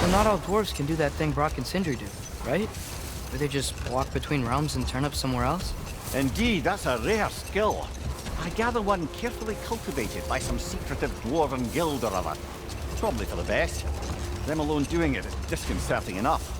So not all dwarves can do that thing Brock and Sindri do, right? Where they just walk between realms and turn up somewhere else? Indeed, that's a rare skill. I gather one carefully cultivated by some secretive dwarven guild or other. Probably for the best. Them alone doing it is disconcerting enough.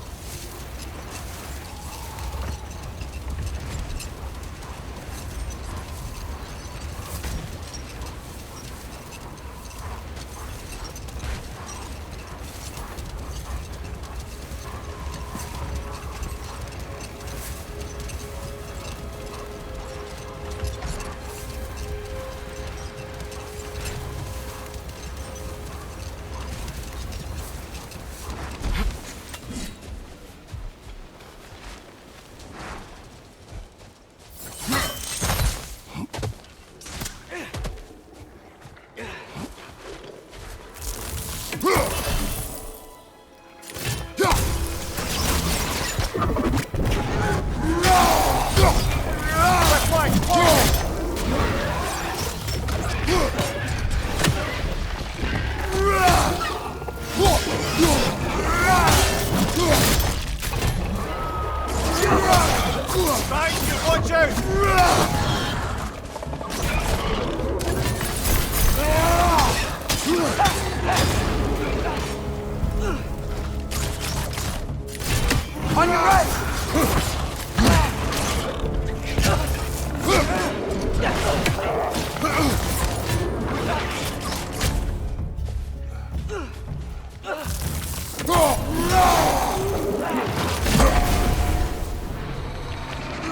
On your right!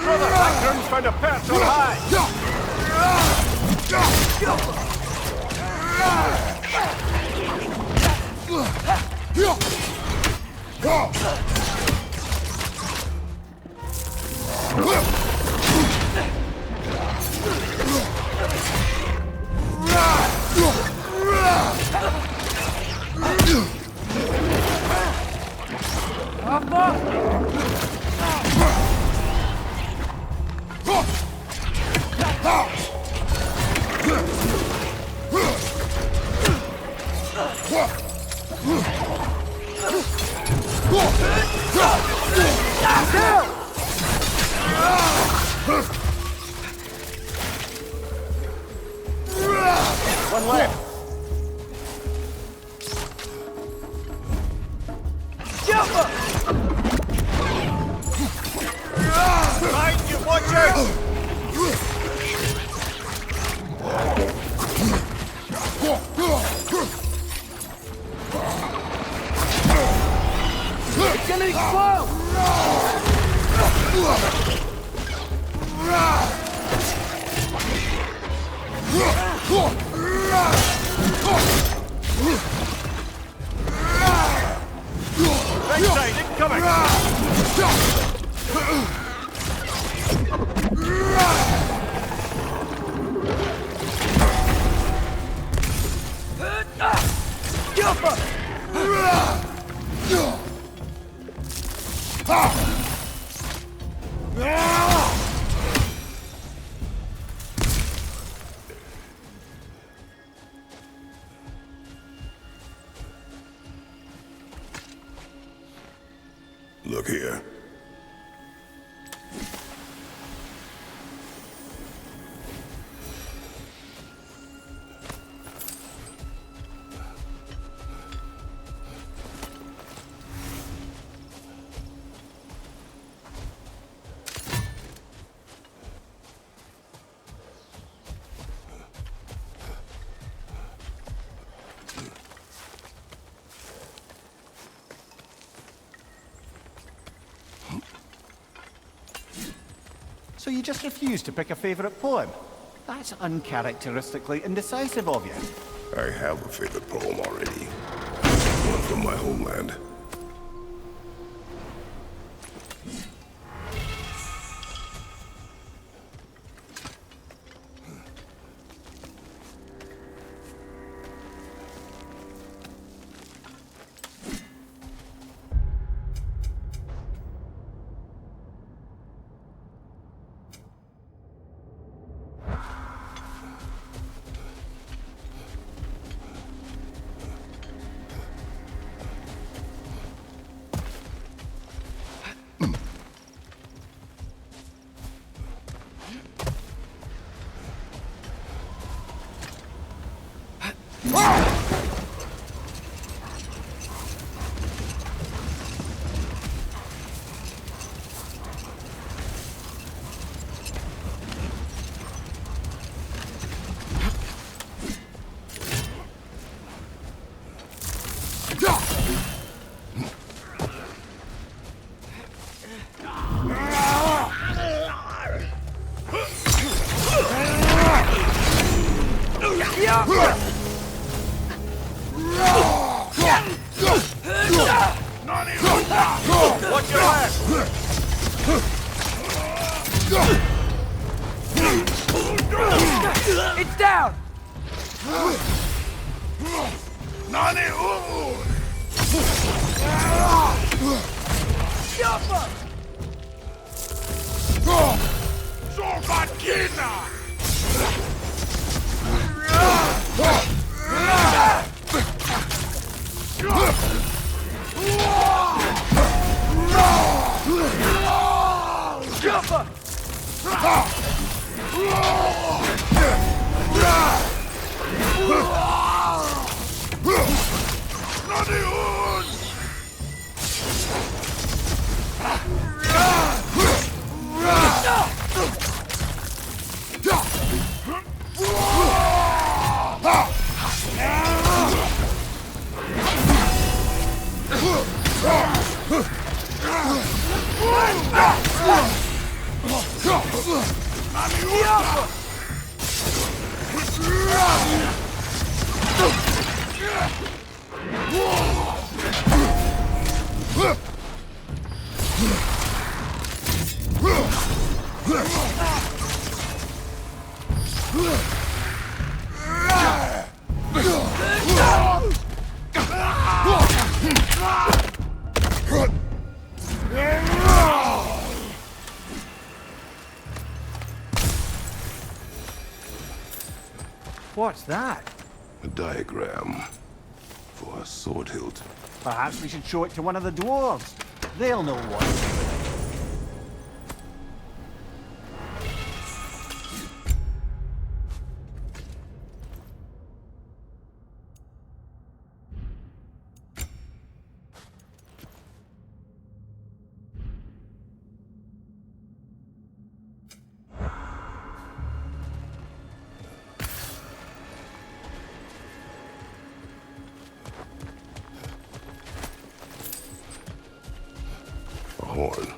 Brother Backroom's found a perch on high! One left. Behind you, watch out! It's gonna explode! Right side, incoming! Look here. So you just refuse to pick a favourite poem? That's uncharacteristically indecisive of you. I have a favorite poem already. One from my homeland. Watch your head! It's down! What's that? A diagram for a sword hilt. Perhaps we should show it to one of the dwarves. They'll know what to do with it. A horn.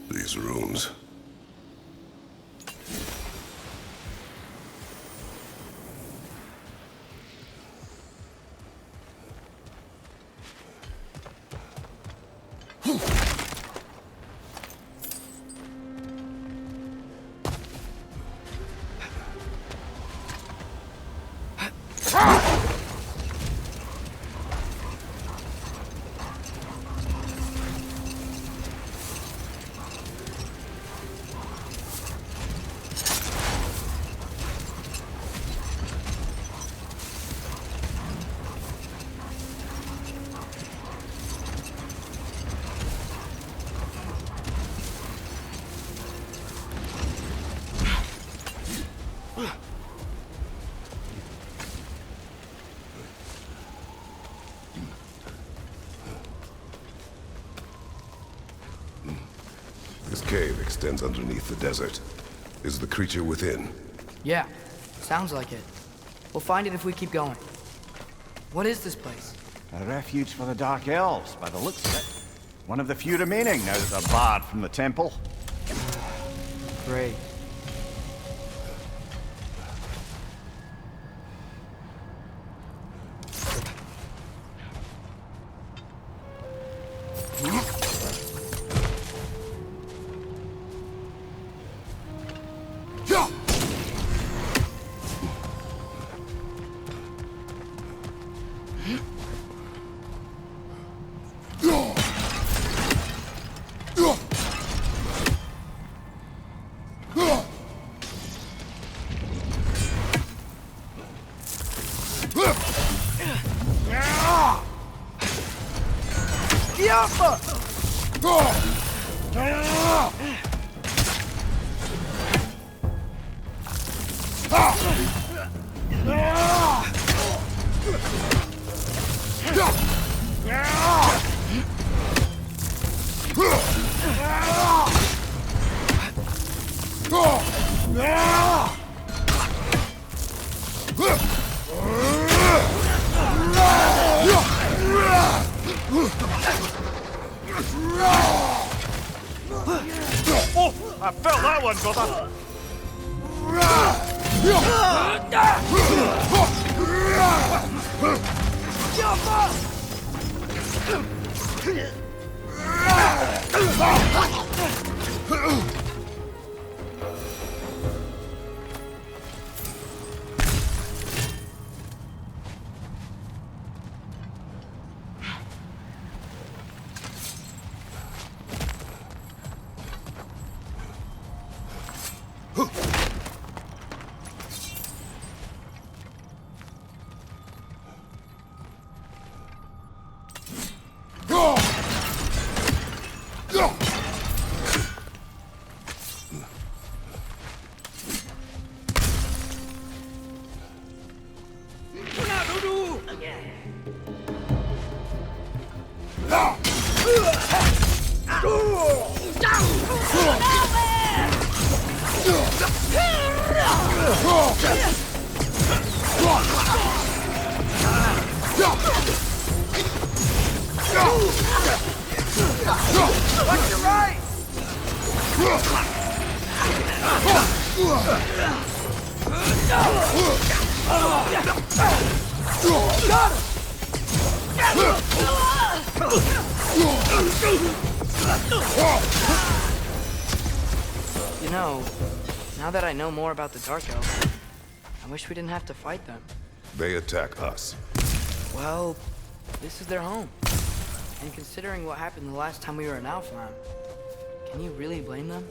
These runes. This cave extends underneath the desert. Is the creature within? Yeah, sounds like it. We'll find it if we keep going. What is this place? A refuge for the Dark Elves, by the looks of it. One of the few remaining now that they're barred from the temple. Great. Oh, I felt that one, brother. Watch your right! Got him! You know, now that I know more about the Dark Elves, I wish we didn't have to fight them. They attack us. Well, this is their home. And considering what happened the last time we were in Alfheim, can you really blame them?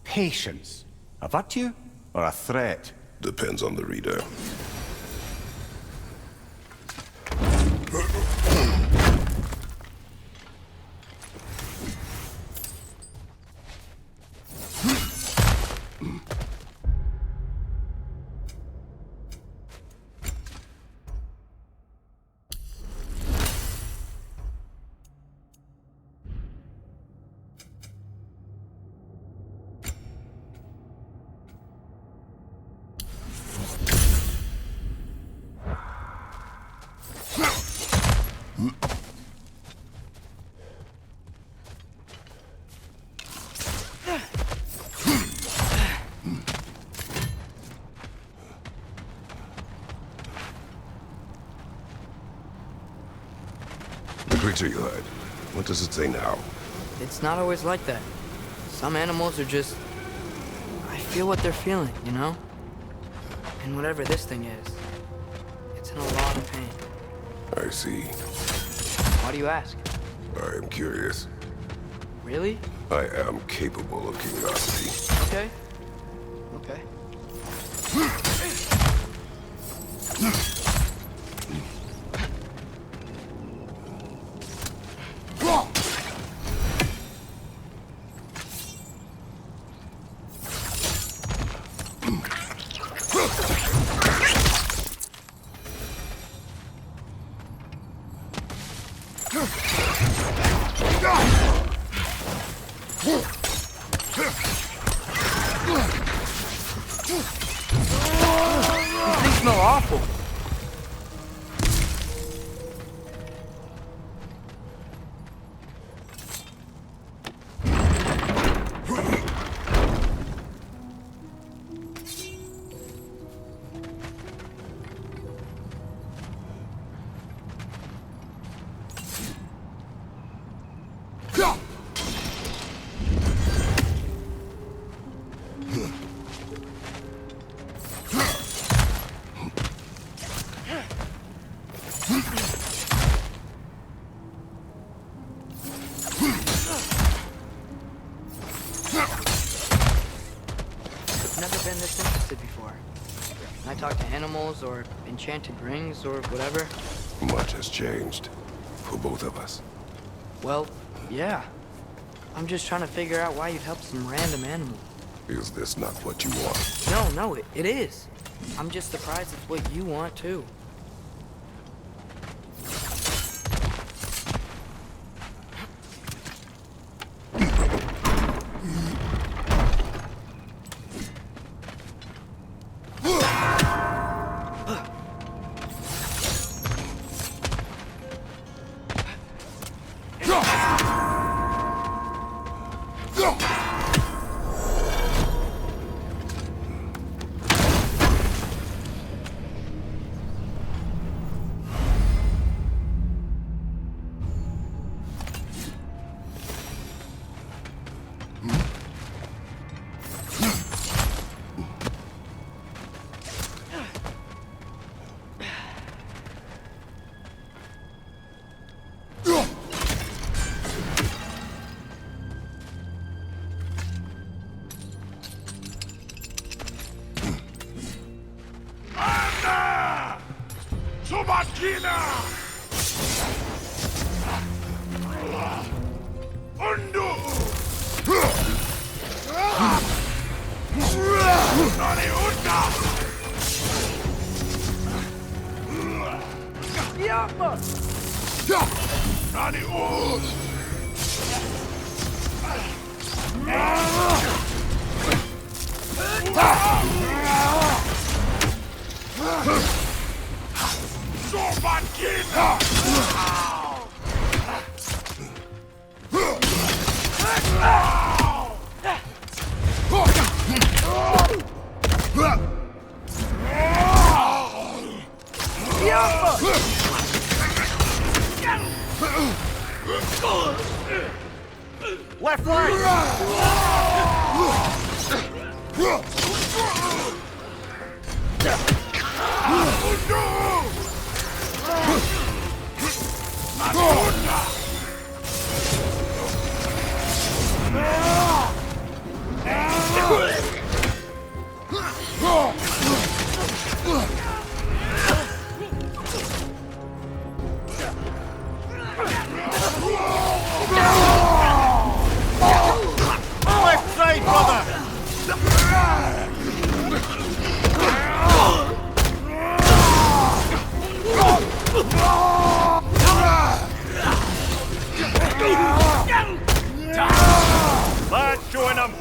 Patience. A virtue or a threat? Depends on the reader. The creature you heard, what does it say now? It's not always like that. Some animals are just... I feel what they're feeling, you know? And whatever this thing is, it's in a lot of pain. I see. Why do you ask? I am curious. Really? I am capable of curiosity. Okay. Okay. awful. Never been this interested before. I talk to animals or enchanted rings or whatever. Much has changed. For both of us. Well, yeah. I'm just trying to figure out why you'd help some random animal. Is this not what you want? No, it is. I'm just surprised it's what you want too. Left leg! Left side, brother! That's showing him!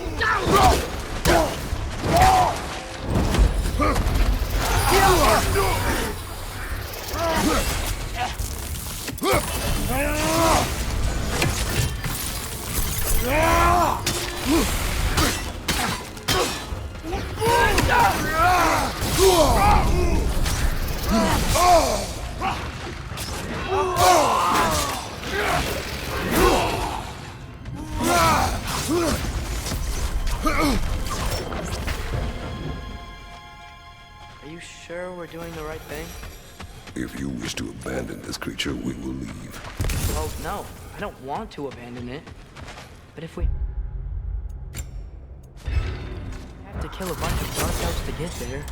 Are you sure we're doing the right thing? If you wish to abandon this creature, we will leave. Well, no. I don't want to abandon it. But if we have to kill a bunch of dark elves to get there.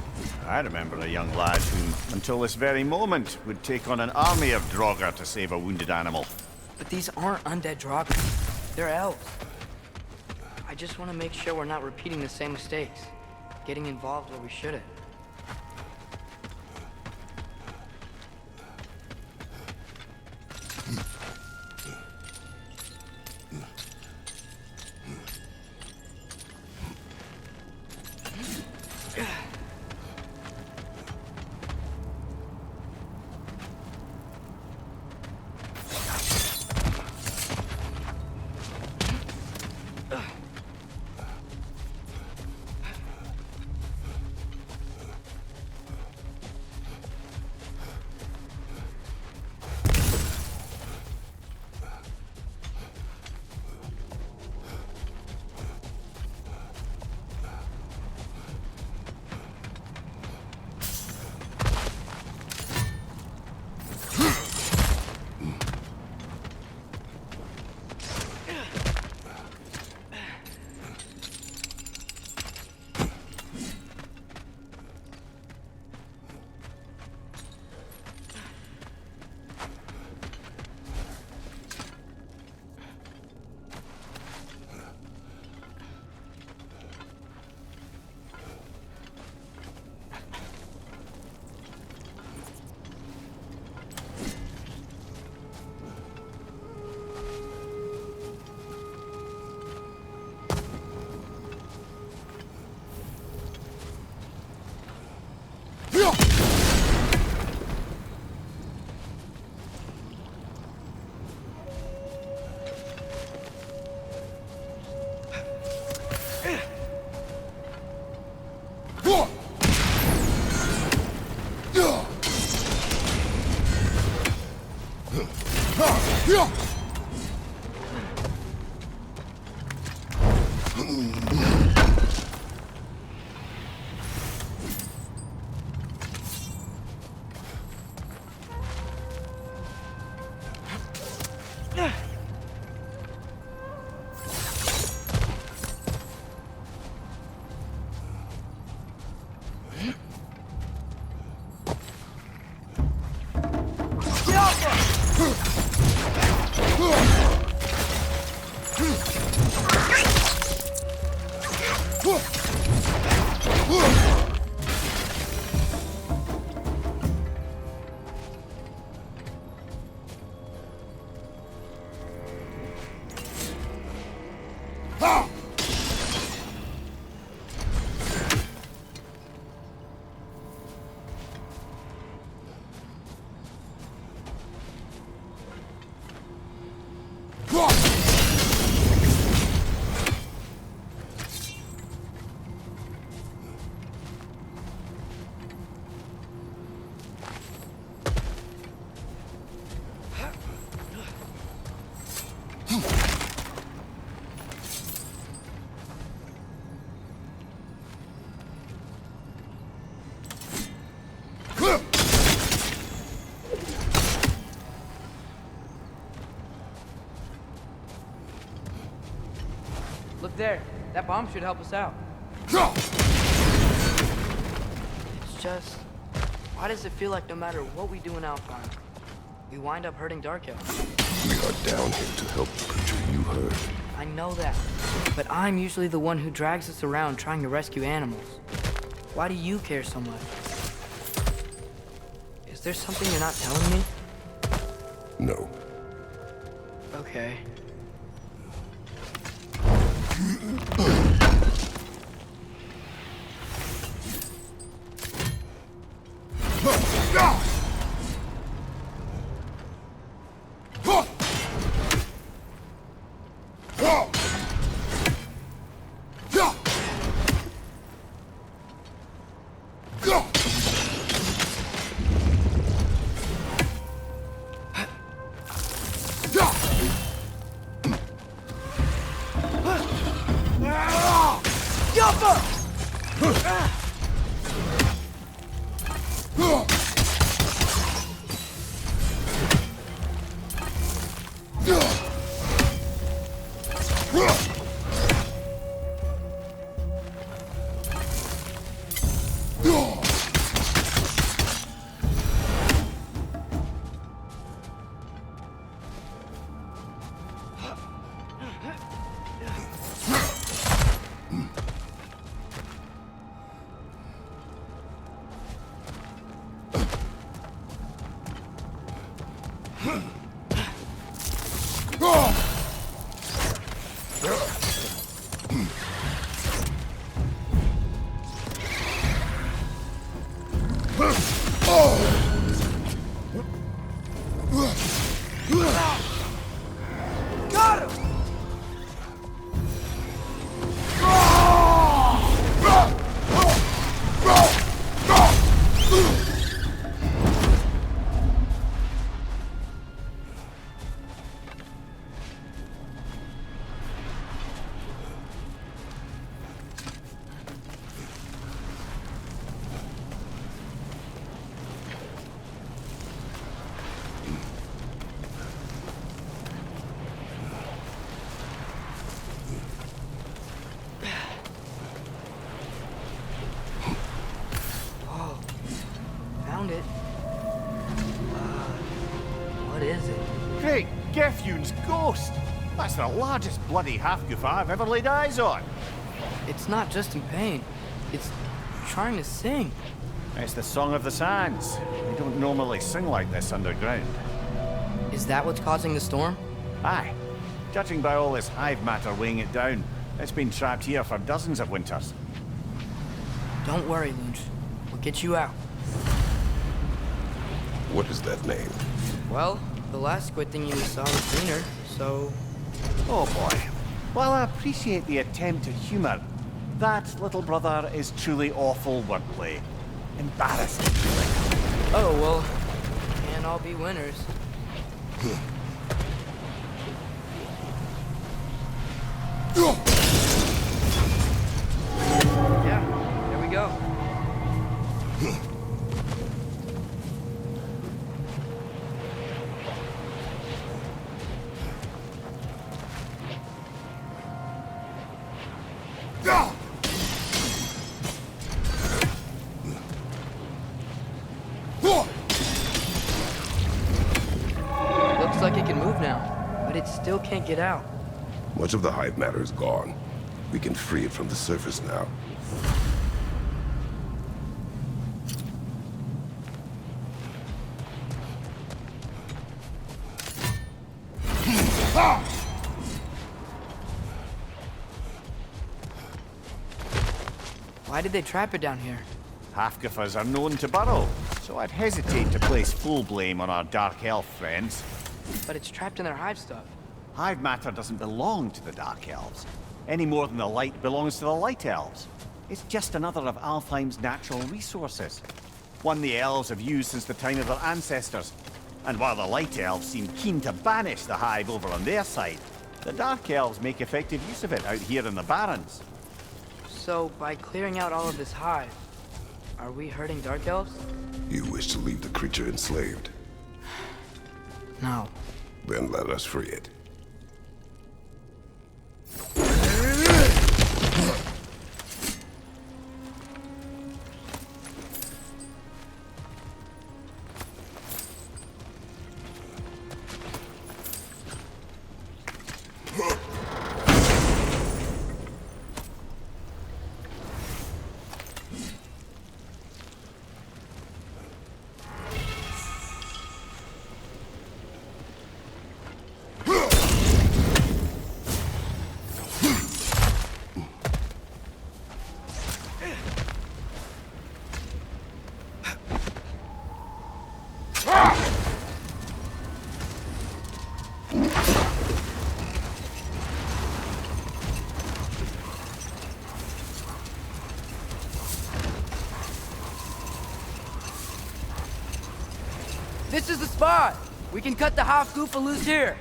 I remember a young lad who, until this very moment, would take on an army of Draugr to save a wounded animal. But these aren't undead Draugr. They're elves. I just want to make sure we're not repeating the same mistakes. Getting involved where we shouldn't. Look there. That bomb should help us out. It's just... why does it feel like no matter what we do in Alfheim, we wind up hurting Dark Elves? We are down here to help the creature you heard. I know that, but I'm usually the one who drags us around trying to rescue animals. Why do you care so much? Is there something you're not telling me? No. Okay. It. What is it? Great Geffune's ghost! That's the largest bloody half-goof I've ever laid eyes on. It's not just in pain. It's trying to sing. It's the Song of the Sands. They don't normally sing like this underground. Is that what's causing the storm? Aye. Judging by all this hive matter weighing it down, it's been trapped here for dozens of winters. Don't worry, Lunch. We'll get you out. What is that name? Well, the last squid thing you saw was greener, so... Oh boy. While I appreciate the attempt at humor, that, little brother, is truly awful wordplay. Embarrassing, really. Oh, well, can't all be winners. Yeah, there we go. Looks like it can move now, but it still can't get out. Much of the hive matter is gone. We can free it from the surface now. Why did they trap it down here? Half-giffers are known to burrow, so I'd hesitate to place full blame on our Dark Elf friends. But it's trapped in their hive stuff. Hive matter doesn't belong to the Dark Elves, any more than the light belongs to the Light Elves. It's just another of Alfheim's natural resources. One the elves have used since the time of their ancestors. And while the Light Elves seem keen to banish the hive over on their side, the Dark Elves make effective use of it out here in the Barrens. So, by clearing out all of this hive, are we hurting Dark Elves? You wish to leave the creature enslaved? No. Then let us free it. This is the spot! We can cut the half goofa loose here!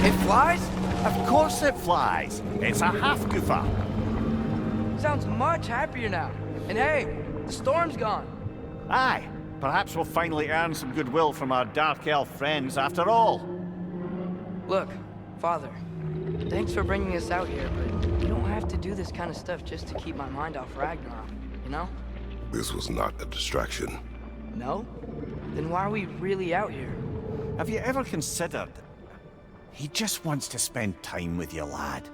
It flies? Of course it flies. It's a half-goofer. Sounds much happier now. And hey, the storm's gone. Aye, perhaps we'll finally earn some goodwill from our Dark Elf friends after all. Look, Father, thanks for bringing us out here, but you don't have to do this kind of stuff just to keep my mind off Ragnarok, you know? This was not a distraction. No? Then why are we really out here? Have you ever considered... He just wants to spend time with you, lad.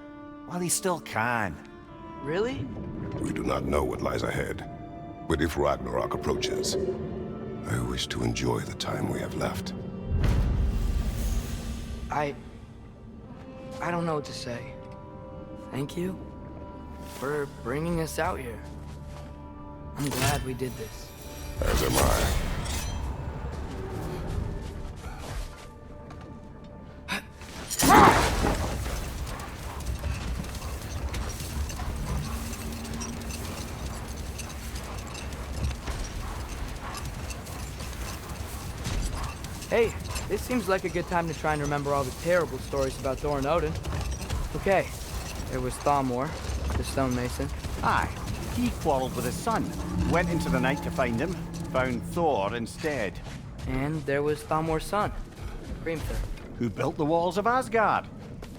While he still can. Really? We do not know what lies ahead. But if Ragnarok approaches, I wish to enjoy the time we have left. I don't know what to say. Thank you for bringing us out here. I'm glad we did this. As am I. Hey, this seems like a good time to try and remember all the terrible stories about Thor and Odin. Okay, there was Thamor, the stonemason. Aye, he quarreled with his son. Went into the night to find him, found Thor instead. And there was Thamor's son, Grimthur. Who built the walls of Asgard,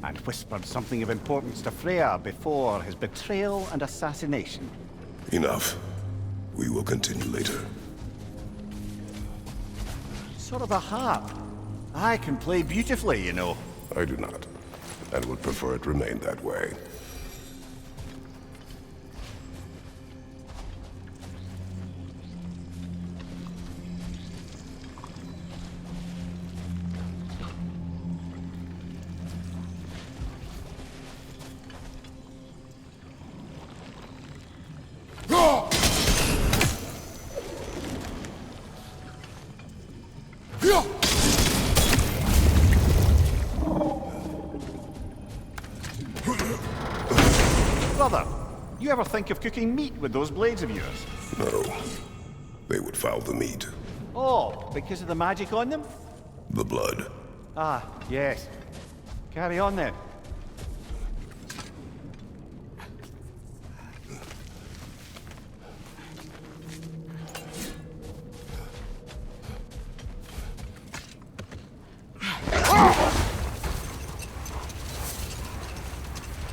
and whispered something of importance to Freya before his betrayal and assassination. Enough. We will continue later. Sort of a harp. I can play beautifully, you know. I do not, and would prefer it remain that way. Brother, you ever think of cooking meat with those blades of yours? No. They would foul the meat. Oh, because of the magic on them? The blood. Ah, yes. Carry on then.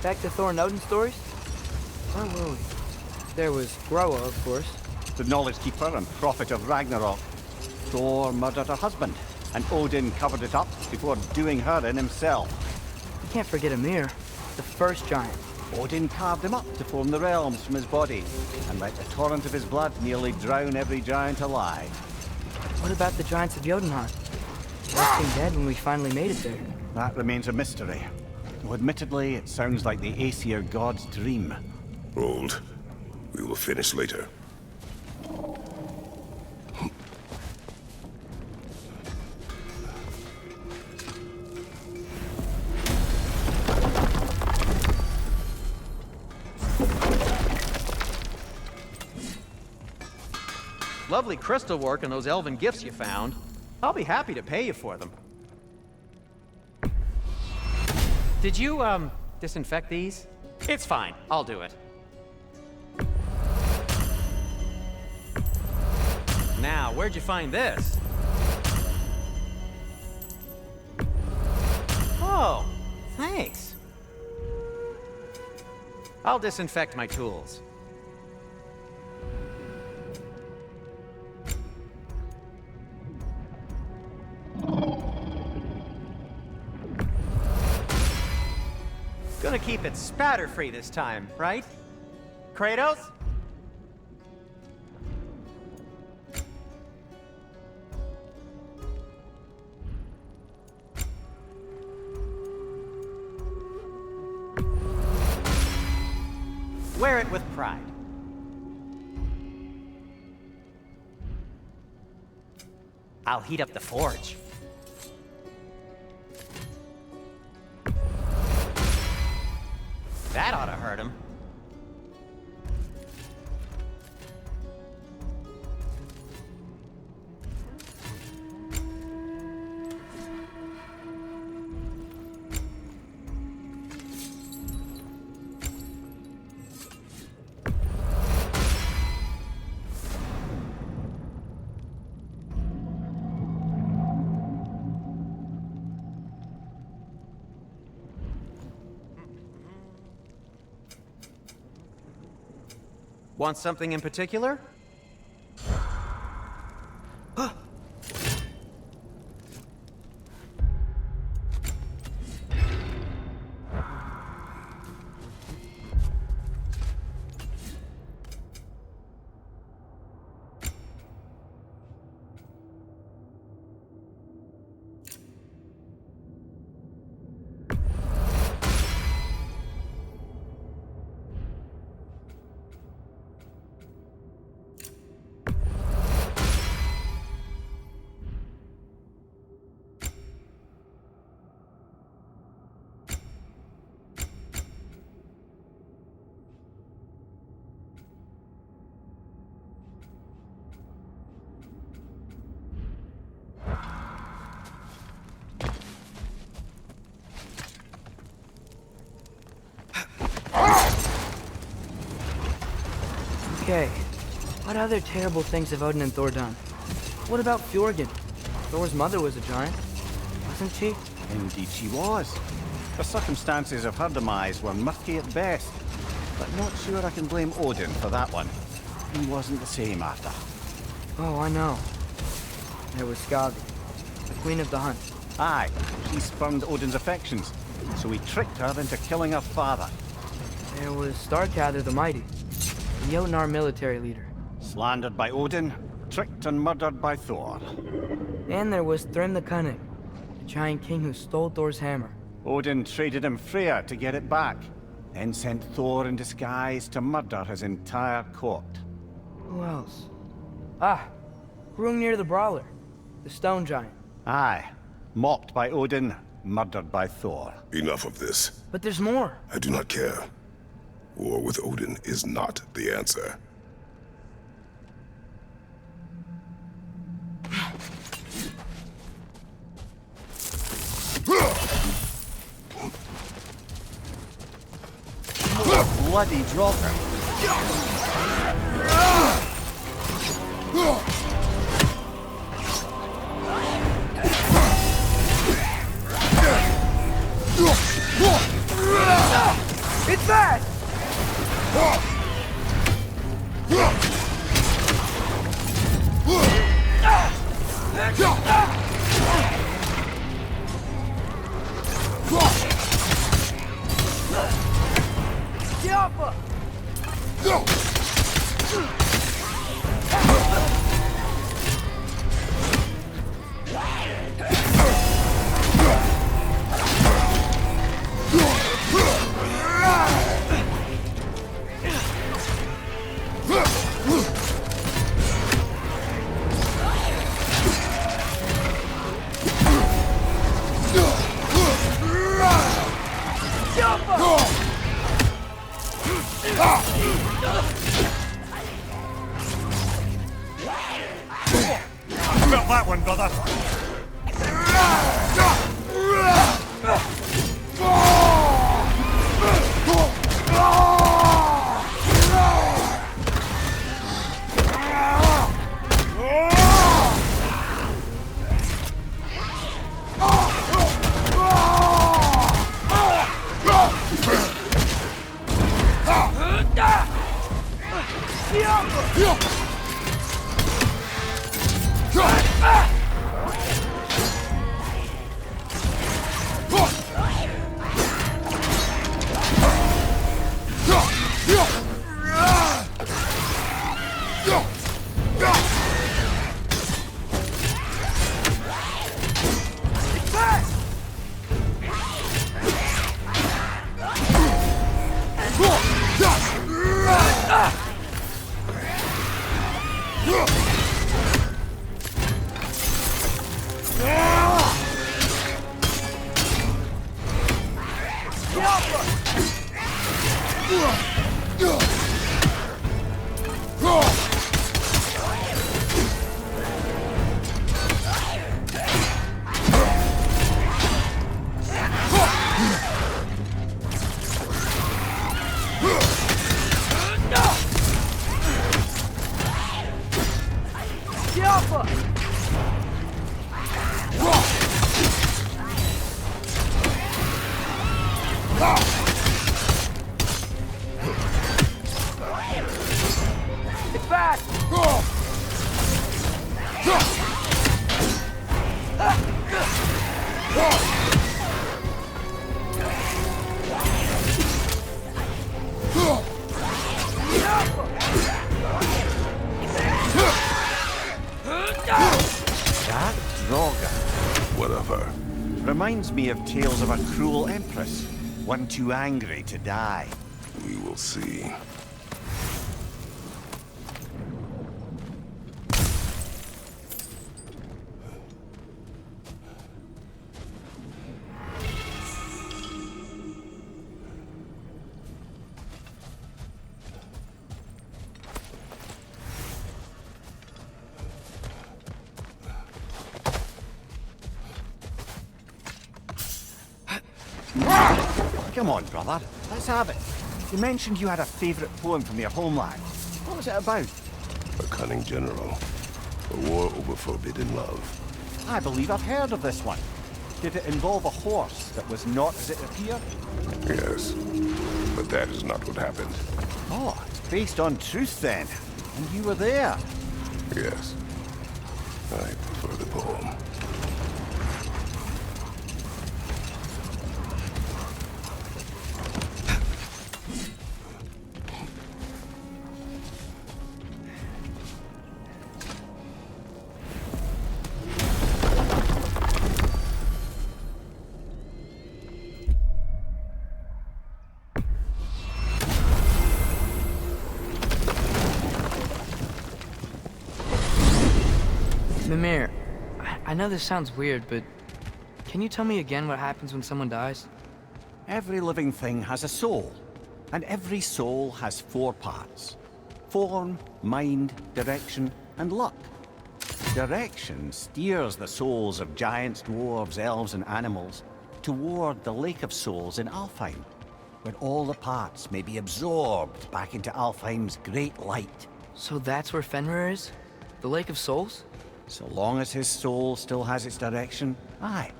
Back to Thor and Odin stories? Where were we? There was Groa, of course. The knowledge keeper and prophet of Ragnarok. Thor murdered her husband, and Odin covered it up before doing her in himself. You can't forget Ymir, the first giant. Odin carved him up to form the realms from his body, and let the torrent of his blood nearly drown every giant alive. What about the giants of Jotunheim? Resting dead when we finally made it there. That remains a mystery. Though admittedly, it sounds like the Aesir god's dream. Hold. We will finish later. Lovely crystal work and those elven gifts you found. I'll be happy to pay you for them. Did you, disinfect these? It's fine. I'll do it. Now, where'd you find this? Oh, thanks. I'll disinfect my tools. Gonna keep it spatter-free this time, right? Kratos? Wear it with pride. I'll heat up the forge. That ought to hurt him. Want something in particular? Okay, what other terrible things have Odin and Thor done? What about Fjorgyn? Thor's mother was a giant, wasn't she? Indeed she was. The circumstances of her demise were murky at best, but not sure I can blame Odin for that one. He wasn't the same after. Oh, I know. There was Skavi, the queen of the hunt. Aye, she spurned Odin's affections, so he tricked her into killing her father. There was Starkather the Mighty, the Jotnar military leader. Slandered by Odin, tricked and murdered by Thor. And there was Thrym the Cunning, the giant king who stole Thor's hammer. Odin traded him Freya to get it back, then sent Thor in disguise to murder his entire court. Who else? Ah, Hrungnir the Brawler, the stone giant. Aye, mocked by Odin, murdered by Thor. Enough of this. But there's more. I do not care. War with Odin is not the answer. Bloody dropper. It's bad! Jumper! Got that one, brother. That Droga. Whatever. Reminds me of tales of a cruel empress, one too angry to die. We will see. Come on, brother. Let's have it. You mentioned you had a favourite poem from your homeland. What was it about? A cunning general. A war over forbidden love. I believe I've heard of this one. Did it involve a horse that was not as it appeared? Yes. But that is not what happened. Oh, it's based on truth then. And you were there. Yes. I prefer the poem. Mimir, I know this sounds weird, but can you tell me again what happens when someone dies? Every living thing has a soul. And every soul has 4 parts. Form, mind, direction, and luck. Direction steers the souls of giants, dwarves, elves, and animals toward the Lake of Souls in Alfheim, where all the parts may be absorbed back into Alfheim's great light. So that's where Fenrir is? The Lake of Souls? So long as his soul still has its direction, aye,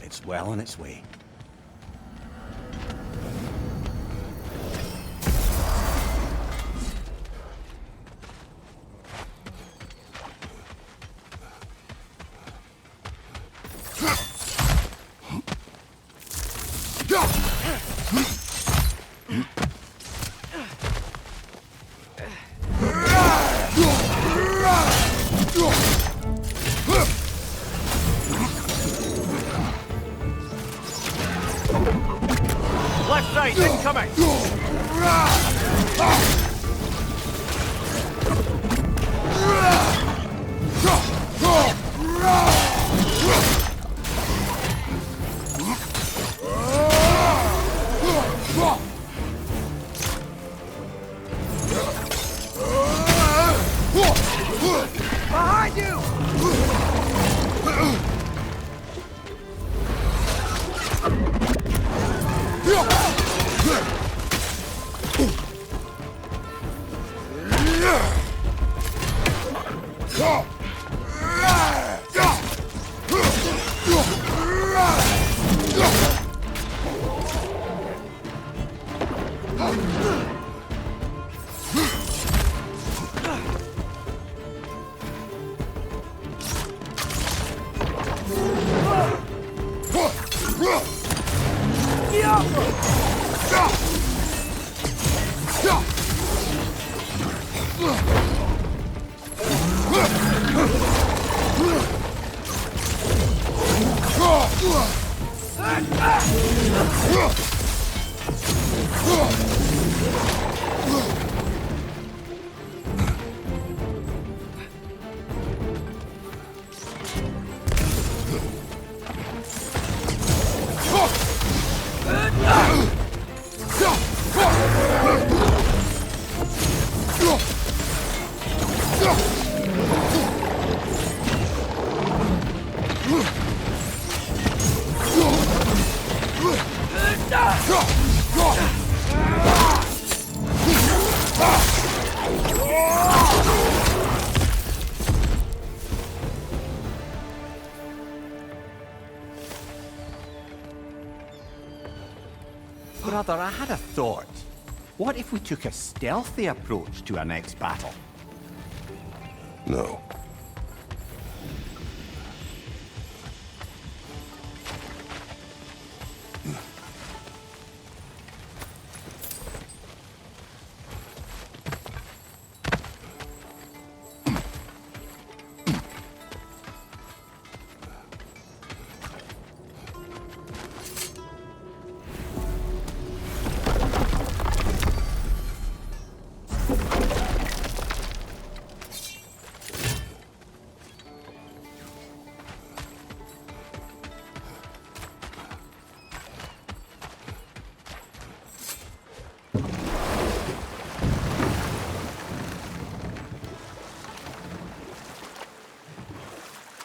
it's well on its way. Left side, incoming! Behind you! Brother, I had a thought. What if we took a stealthy approach to our next battle? No.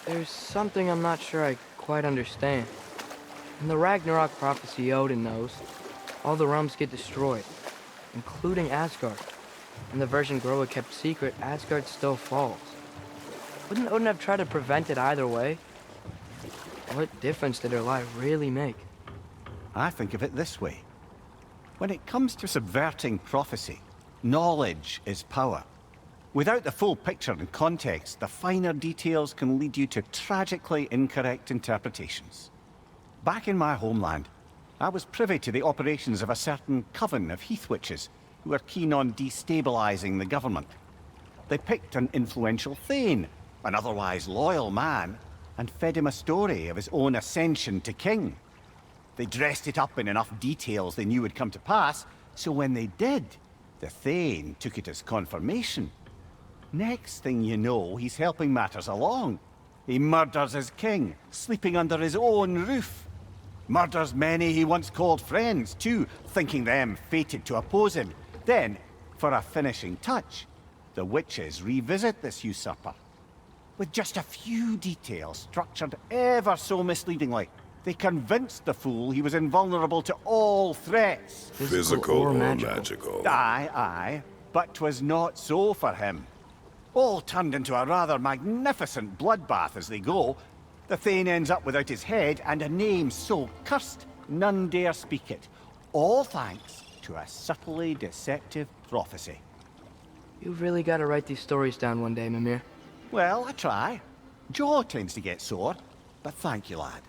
There's something I'm not sure I quite understand. In the Ragnarok prophecy Odin knows, all the realms get destroyed, including Asgard. In the version Groa kept secret, Asgard still falls. Wouldn't Odin have tried to prevent it either way? What difference did her lie really make? I think of it this way. When it comes to subverting prophecy, knowledge is power. Without the full picture and context, the finer details can lead you to tragically incorrect interpretations. Back in my homeland, I was privy to the operations of a certain coven of heath witches who were keen on destabilizing the government. They picked an influential thane, an otherwise loyal man, and fed him a story of his own ascension to king. They dressed it up in enough details they knew would come to pass, so when they did, the thane took it as confirmation. Next thing you know, he's helping matters along. He murders his king, sleeping under his own roof. Murders many he once called friends, too, thinking them fated to oppose him. Then, for a finishing touch, the witches revisit this usurper. With just a few details structured ever so misleadingly, they convinced the fool he was invulnerable to all threats. Physical or magical? Aye, aye. But 'twas not so for him. All turned into a rather magnificent bloodbath as they go. The Thane ends up without his head and a name so cursed none dare speak it. All thanks to a subtly deceptive prophecy. You've really got to write these stories down one day, Mimir. Well, I try. Jaw tends to get sore, but thank you, lad.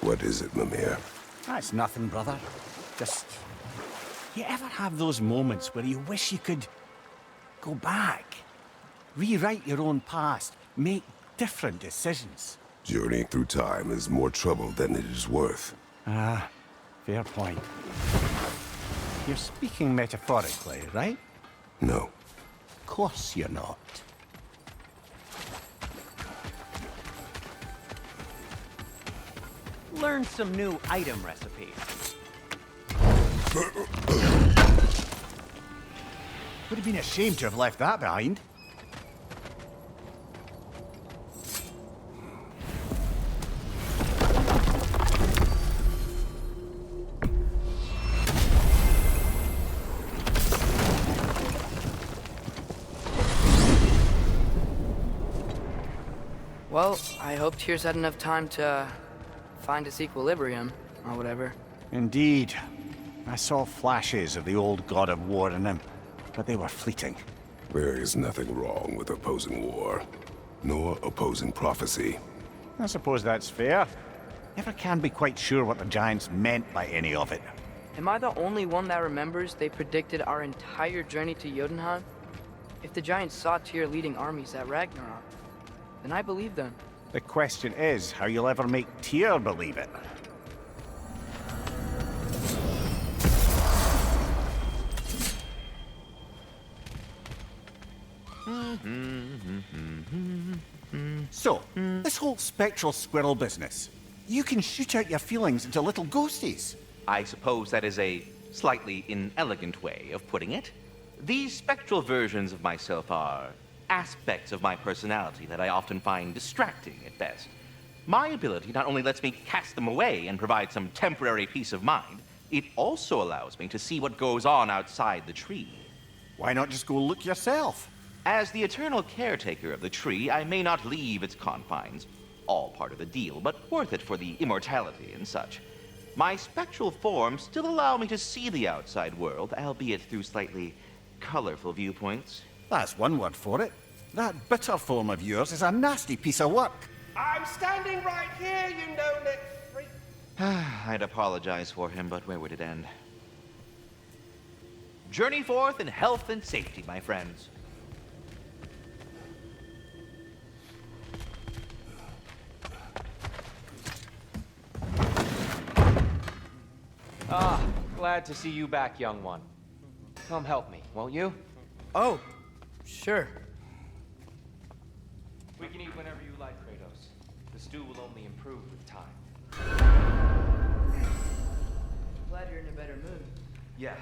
What is it, Mimir? That's nothing, brother. Just... You ever have those moments where you wish you could... go back? Rewrite your own past, make different decisions? Journeying through time is more trouble than it is worth. Ah, fair point. You're speaking metaphorically, right? No. Of course you're not. Learn some new item recipes. Would have been a shame to have left that behind. Well, I hope Tyr's had enough time to find its equilibrium, or whatever. Indeed. I saw flashes of the old god of war in him, but they were fleeting. There is nothing wrong with opposing war, nor opposing prophecy. I suppose that's fair. Never can be quite sure what the Giants meant by any of it. Am I the only one that remembers they predicted our entire journey to Jotunheim? If the Giants saw Tyr leading armies at Ragnarok, then I believe them. The question is how you'll ever make Tyr believe it. So, this whole spectral squirrel business, you can shoot out your feelings into little ghosties. I suppose that is a slightly inelegant way of putting it. These spectral versions of myself are aspects of my personality that I often find distracting at best. My ability not only lets me cast them away and provide some temporary peace of mind, it also allows me to see what goes on outside the tree. Why not just go look yourself? As the eternal caretaker of the tree, I may not leave its confines. All part of the deal, but worth it for the immortality and such. My spectral forms still allow me to see the outside world, albeit through slightly colorful viewpoints. That's one word for it. That bitter form of yours is a nasty piece of work. I'm standing right here, you no-neck freak. I'd apologize for him, but where would it end? Journey forth in health and safety, my friends. Ah, glad to see you back, young one. Come help me, won't you? Oh, sure. We can eat whenever you like, Kratos. The stew will only improve with time. Glad you're in a better mood. Yes,